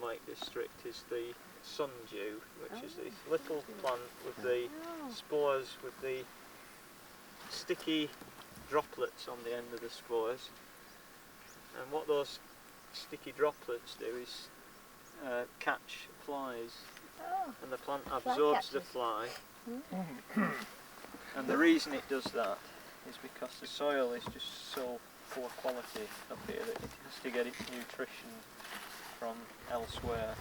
Lake District is the Sundew, which is this little plant with the spores with the sticky droplets on the end of the spores. And what those sticky droplets do is catch flies, and the plant absorbs the fly. And the reason it does that is because the soil is just so poor quality up here that it has to get its nutrition from elsewhere.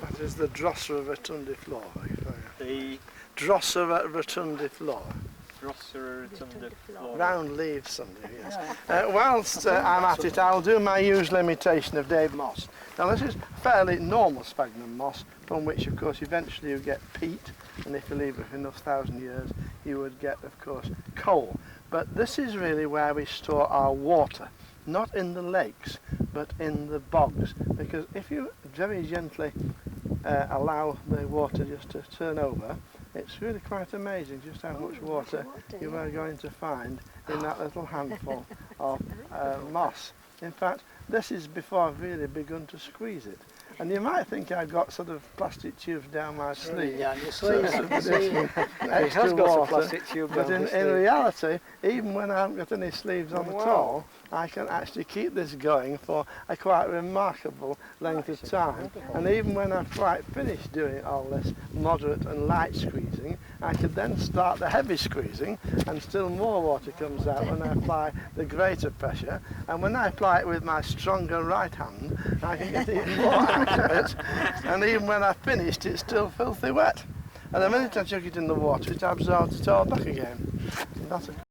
That is the Drosera rotundiflora. The Drosera rotundiflora. Drosera rotundiflora. Round leaf Sundew, yes. Whilst I'm at it, I'll do my usual imitation of Dave Moss. Now this is fairly normal sphagnum moss, from which of course eventually you get peat, and if you leave it for enough 1,000 years you would get of course coal. But this is really where we store our water, not in the lakes but in the bogs, because if you very gently allow the water just to turn over, it's really quite amazing just how much water you are going to find in that little handful of moss. In fact, this is before I've really begun to squeeze it. And you might think I've got sort of plastic tubes down my sleeve. Yeah, your sleeve. It has got a plastic tube but down in reality, even when I haven't got any sleeves on at all, I can actually keep this going for a quite remarkable length of time. And even when I've quite finished doing all this moderate and light squeezing, I could then start the heavy squeezing, and still more water comes out when I apply the greater pressure. And when I apply it with my stronger right hand, I can get even more accurate. And even when I've finished, it's still filthy wet. And the minute I chuck it in the water, it absorbs it all back again. And that, of